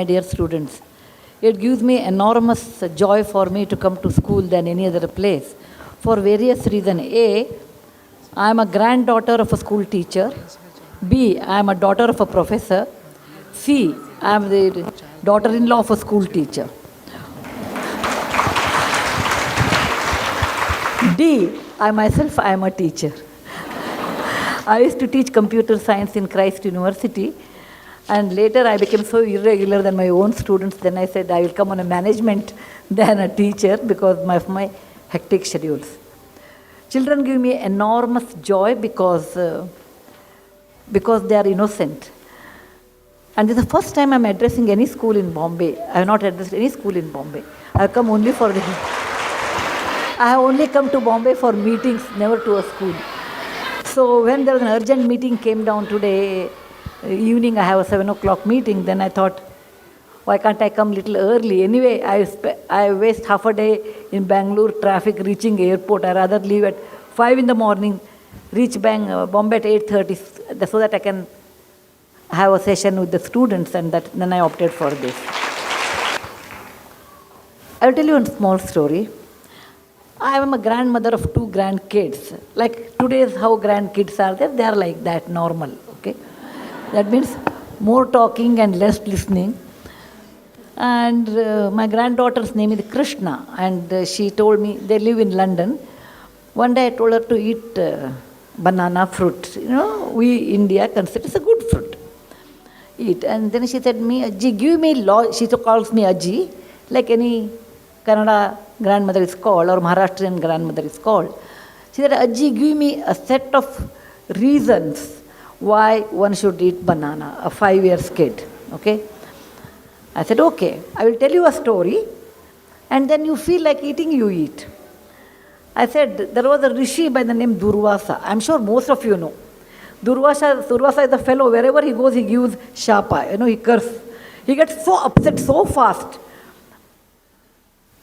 My dear students, it gives me enormous joy for me to come to school than any other place for various reasons. A, I am a granddaughter of a school teacher. B, I am a daughter of a professor. C, I am the daughter-in-law of a school teacher. D, I myself I am a teacher. I used to teach computer science in Christ University, and later I became so irregular than my own students. Then I said I will come on a management than a teacher because of my hectic schedules. Children give me enormous joy because they are innocent. And this is the first time I am addressing any school in Bombay. I have not addressed any school in Bombay. I have come only for I have only come to Bombay for meetings, never to a school. So when there was an urgent meeting came down today evening, I have a 7 o'clock meeting, then I thought, why can't I come a little early? Anyway, I waste half a day in Bangalore traffic reaching airport. I rather leave at 5 in the morning, reach Bombay at 8:30 so that I can have a session with the students, and then I opted for this. I will tell you one small story. I am a grandmother of 2 grandkids. Like today's how grandkids are there, they are like that, normal. Okay, that means more talking and less listening. And my granddaughter's name is Krishna, and she told me they live in London. One day I told her to eat banana fruit. You know, we India consider it's a good fruit. Eat, and then she said me, Ajji, give me law. She calls me Ajji, like any Kannada grandmother is called, or Maharashtrian grandmother is called. She said, Ajji, give me a set of reasons why one should eat banana, a 5 years kid. Okay? I said, okay, I will tell you a story, and then you feel like eating, you eat. I said, there was a rishi by the name Durvasa. I'm sure most of you know. Durvasa is a fellow, wherever he goes, he gives shapa, he curses. He gets so upset so fast.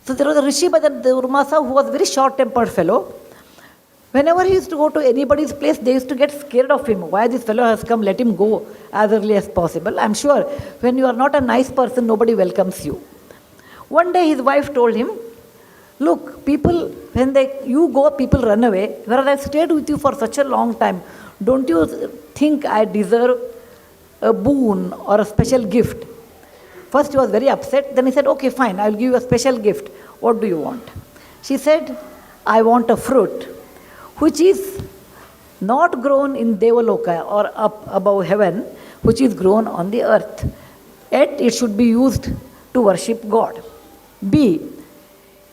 So there was a rishi by the Durvasa who was a very short-tempered fellow. Whenever he used to go to anybody's place, they used to get scared of him. Why this fellow has come, let him go as early as possible. I'm sure when you are not a nice person, nobody welcomes you. One day his wife told him, look, people, when you go, people run away. Whereas I've stayed with you for such a long time, don't you think I deserve a boon or a special gift? First he was very upset. Then he said, okay, fine, I'll give you a special gift. What do you want? She said, I want a fruit which is not grown in Devaloka or up above heaven, which is grown on the earth. Yet it should be used to worship God. B,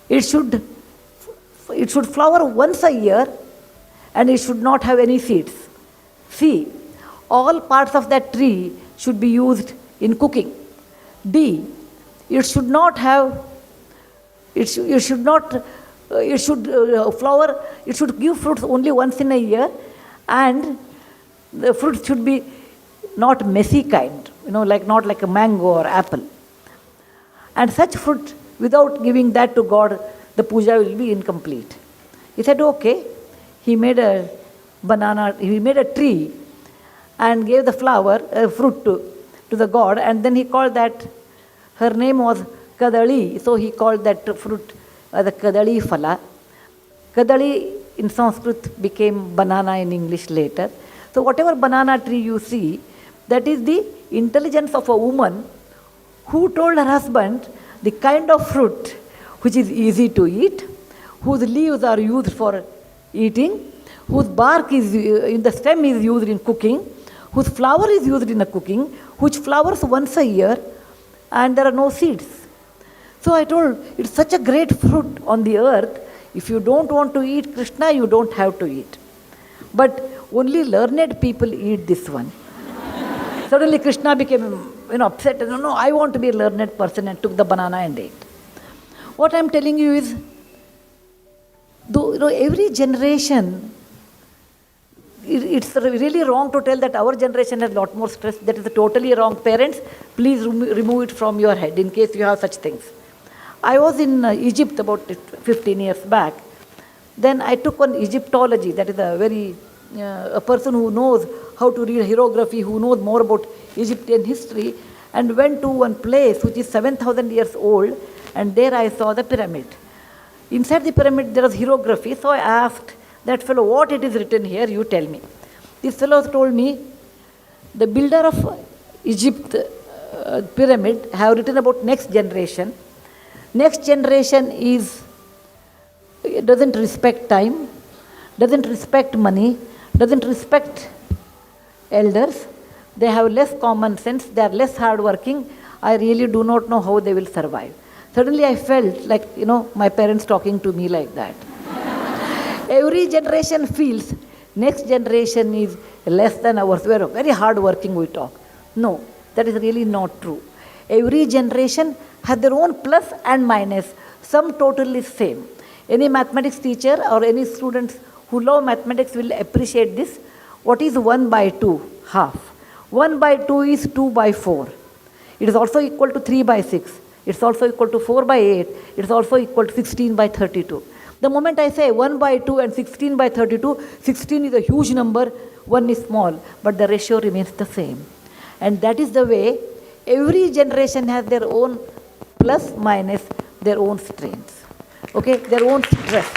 it should flower once a year and it should not have any seeds. C, all parts of that tree should be used in cooking. D, it should flower, it should give fruits only once in a year, and the fruit should be not messy kind, not like a mango or apple. And such fruit, without giving that to God, the puja will be incomplete. He said, okay. He made a tree and gave the fruit to the god, and then he called that, her name was Kadali, so he called that fruit the Kadali Phala. Kadali in Sanskrit became banana in English later. So whatever banana tree you see, that is the intelligence of a woman who told her husband the kind of fruit which is easy to eat, whose leaves are used for eating, whose bark is in the stem is used in cooking, whose flower is used in a cooking, which flowers once a year, and there are no seeds. So I told, it's such a great fruit on the earth. If you don't want to eat Krishna, you don't have to eat. But only learned people eat this one. Suddenly Krishna became upset. No, I want to be a learned person, and took the banana and ate. What I'm telling you is, every generation, it's really wrong to tell that our generation has a lot more stress. That is totally wrong. Parents, please remove it from your head in case you have such things. I was in Egypt about 15 years back. Then I took on Egyptology. That is a person who knows how to read hieroglyphy, who knows more about Egyptian history. and went to one place which is 7,000 years old, and there I saw the pyramid. Inside the pyramid there was hieroglyphy, so I asked that fellow, what it is written here, you tell me. This fellow told me, the builder of Egypt pyramid have written about next generation. Next generation doesn't respect time, doesn't respect money, doesn't respect elders. They have less common sense, they are less hardworking. I really do not know how they will survive. Suddenly I felt like, my parents talking to me like that. Every generation feels next generation is less than ours. We are very hardworking, we talk. No, that is really not true. Every generation has their own plus and minus. Some totally same. Any mathematics teacher or any students who love mathematics will appreciate this. What is 1 by 2? Half. 1 by 2 is 2 by 4. It is also equal to 3 by 6. It's also equal to 4 by 8. It's also equal to 16 by 32. The moment I say 1 by 2 and 16 by 32, 16 is a huge number, 1 is small, but the ratio remains the same. And that is the way every generation has their own plus, minus, their own strengths. Okay, their own stress.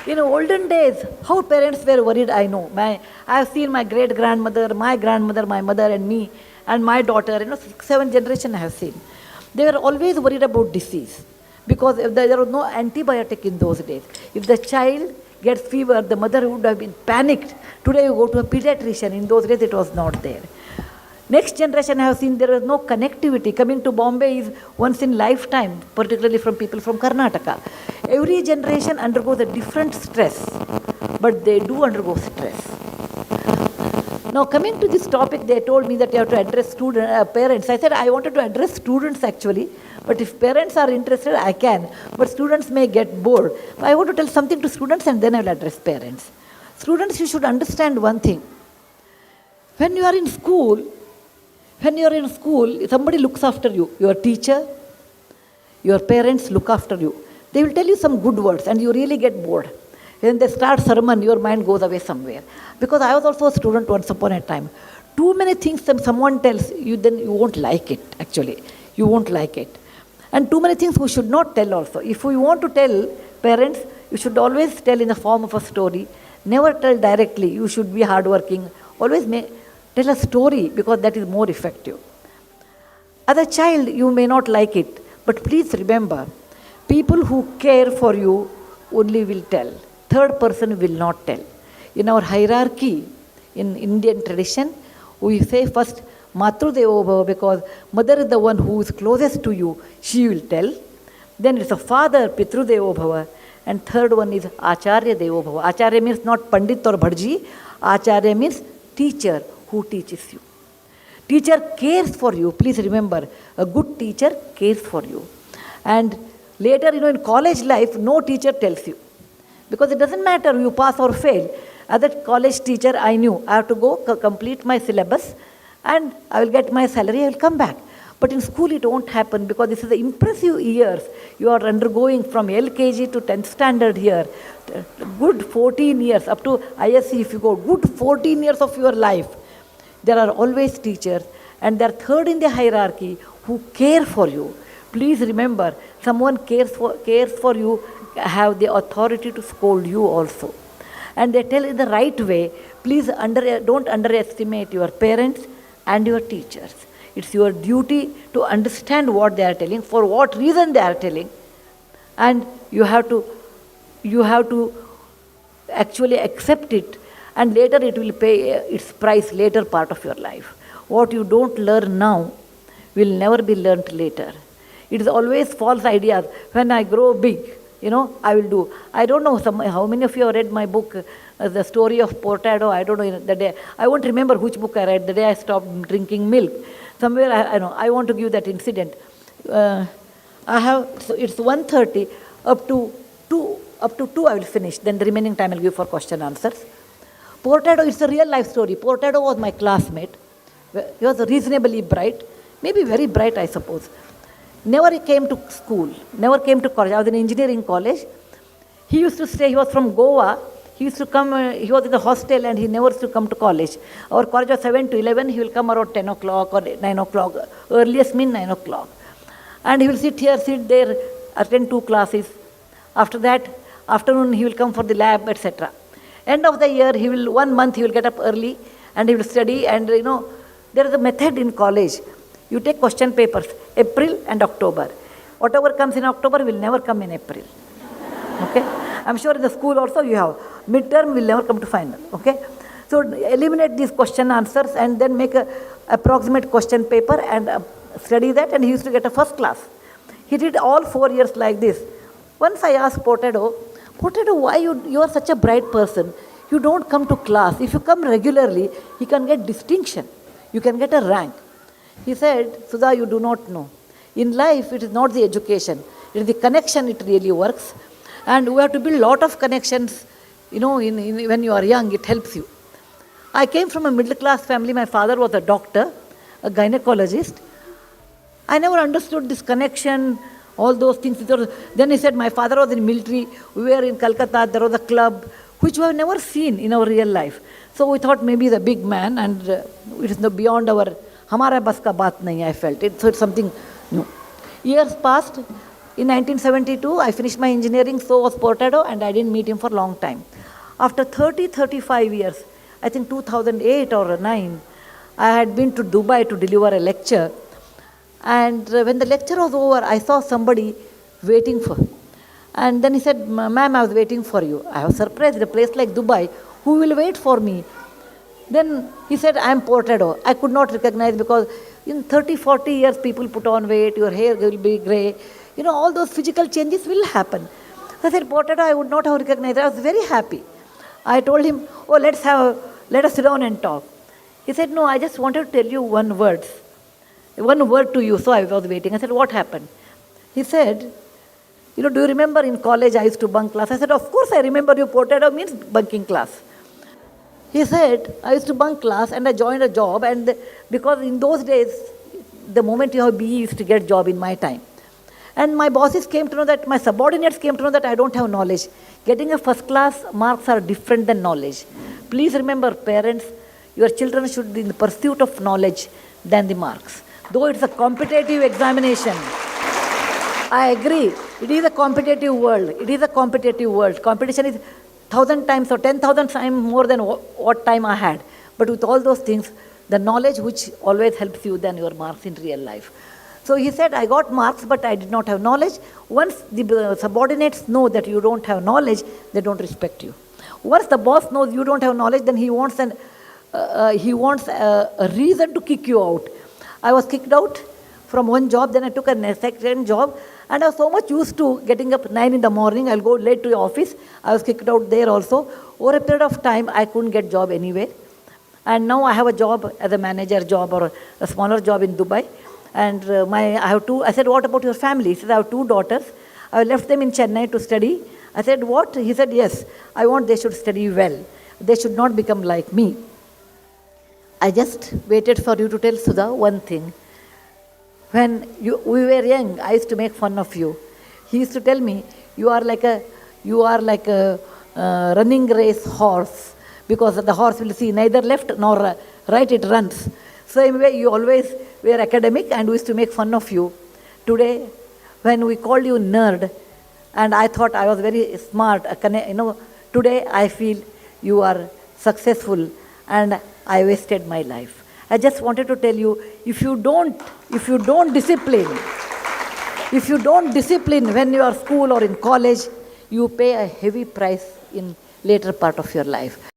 In olden days, how parents were worried, I know. I have seen my great-grandmother, my grandmother, my mother and me, and my daughter, 6, 7 generations I have seen. They were always worried about disease, because if there was no antibiotic in those days. If the child gets fever, the mother would have been panicked. Today you go to a pediatrician. In those days it was not there. Next generation I have seen there is no connectivity. Coming to Bombay is once in lifetime, particularly from people from Karnataka. Every generation undergoes a different stress, but they do undergo stress. Now coming to this topic, they told me that you have to address parents. I said I wanted to address students actually, but if parents are interested, I can. But students may get bored. I want to tell something to students and then I will address parents. Students, you should understand one thing. When you are in school, somebody looks after you. Your teacher, your parents look after you. They will tell you some good words and you really get bored. When they start sermon, your mind goes away somewhere. Because I was also a student once upon a time. Too many things that someone tells you, then you won't like it, actually. You won't like it. And too many things we should not tell also. If we want to tell parents, you should always tell in the form of a story. Never tell directly, you should be hardworking. Always tell a story, because that is more effective. As a child, you may not like it. But please remember, people who care for you only will tell. Third person will not tell. In our hierarchy, in Indian tradition, we say first Matru Devo Bhava, because mother is the one who is closest to you, she will tell. Then it's a father, Pitru Devo Bhava. And third one is Acharya Devo Bhava. Acharya means not Pandit or Bhadji. Acharya means teacher who teaches you. Teacher cares for you. Please remember, a good teacher cares for you. And later, in college life, no teacher tells you. Because it doesn't matter, you pass or fail. As a college teacher, I knew I have to go complete my syllabus and I will get my salary, I will come back. But in school, it won't happen, because this is the impressive years you are undergoing from LKG to 10th standard here. Good 14 years, up to ISC if you go, good 14 years of your life. There are always teachers, and they are third in the hierarchy who care for you. Please remember, someone cares for you, have the authority to scold you also. And they tell in the right way. Please don't underestimate your parents and your teachers. It's your duty to understand what they are telling, for what reason they are telling. And you have to actually accept it, and later it will pay its price later part of your life. What you don't learn now will never be learnt later. It is always false ideas. When I grow big, I will do. I don't know how many of you have read my book, The Story of Portado. I don't know, the day. I won't remember which book I read, the day I stopped drinking milk. Somewhere, I want to give that incident. So it's 1:30, up to 2 I will finish. Then the remaining time I will give for question answers. Portado, it's a real life story. Portado was my classmate. He was reasonably bright, maybe very bright, I suppose. Never came to school, never came to college. I was in engineering college. He used to stay, he was from Goa. he used to come, he was in the hostel and he never used to come to college. Our college was 7 to 11, he will come around 10 o'clock or 9 o'clock, earliest mean 9 o'clock. And he will sit here, sit there, attend 2 classes. After that, afternoon he will come for the lab, etc. End of the year, 1 month he will get up early and he will study, and there is a method in college. You take question papers, April and October. Whatever comes in October will never come in April. Okay? I'm sure in the school also you have. Midterm will never come to final. Okay? So eliminate these question answers and then make a approximate question paper and study that, and he used to get a first class. He did all 4 years like this. Once I asked Potato, why you are such a bright person? You don't come to class. If you come regularly, you can get distinction. You can get a rank. He said, Sudha, you do not know. In life, it is not the education. It is the connection it really works. And we have to build a lot of connections, when you are young, it helps you. I came from a middle class family. My father was a doctor, a gynecologist. I never understood this connection, all those things. Then he said, my father was in military. We were in Calcutta. There was a club, which we have never seen in our real life. So we thought maybe he's a big man, and it is beyond our, hamara bas ka baat nahi, I felt. So it's something new. Years passed. In 1972, I finished my engineering, so was Potato, and I didn't meet him for a long time. After 35 years, I think 2008 or 9, I had been to Dubai to deliver a lecture. And when the lecture was over, I saw somebody waiting for. And then he said, ma'am, I was waiting for you. I was surprised, a place like Dubai, who will wait for me? Then he said, I am Potato. I could not recognize, because in 30-40 years, people put on weight, your hair will be grey. All those physical changes will happen. I said, Potato, I would not have recognized. I was very happy. I told him, let us sit down and talk. He said, no, I just wanted to tell you one word to you. So I was waiting. I said, what happened? He said, do you remember in college I used to bunk class? I said, of course I remember you. Potato means bunking class. He said, I used to bunk class and I joined a job, and because in those days, the moment you have BE, you used to get job in my time. And my bosses came to know that, my subordinates came to know that I don't have knowledge. Getting a first class marks are different than knowledge. Please remember, parents, your children should be in the pursuit of knowledge than the marks. Though it's a competitive examination. I agree. It is a competitive world. It is a competitive world. Competition is 1,000 times or 10,000 times more than what time I had. But with all those things, the knowledge which always helps you than your marks in real life. So he said, I got marks, but I did not have knowledge. Once the subordinates know that you don't have knowledge, they don't respect you. Once the boss knows you don't have knowledge, then he wants a reason to kick you out. I was kicked out from one job, then I took a second job, and I was so much used to getting up 9 in the morning, I'll go late to the office. I was kicked out there also. Over a period of time, I couldn't get job anywhere. And now I have a job as a manager job or a smaller job in Dubai. And I said, what about your family? He said, I have 2 daughters. I left them in Chennai to study. I said, what? He said, yes, I want they should study well. They should not become like me. I just waited for you to tell Sudha one thing. When we were young, I used to make fun of you. He used to tell me, you are like a running race horse, because the horse will see neither left nor right, it runs. Same way, you always were academic, and we used to make fun of you. Today, when we called you nerd, and I thought I was very smart, today I feel you are successful, and I wasted my life. I just wanted to tell you, if you don't discipline when you are school or in college, you pay a heavy price in later part of your life.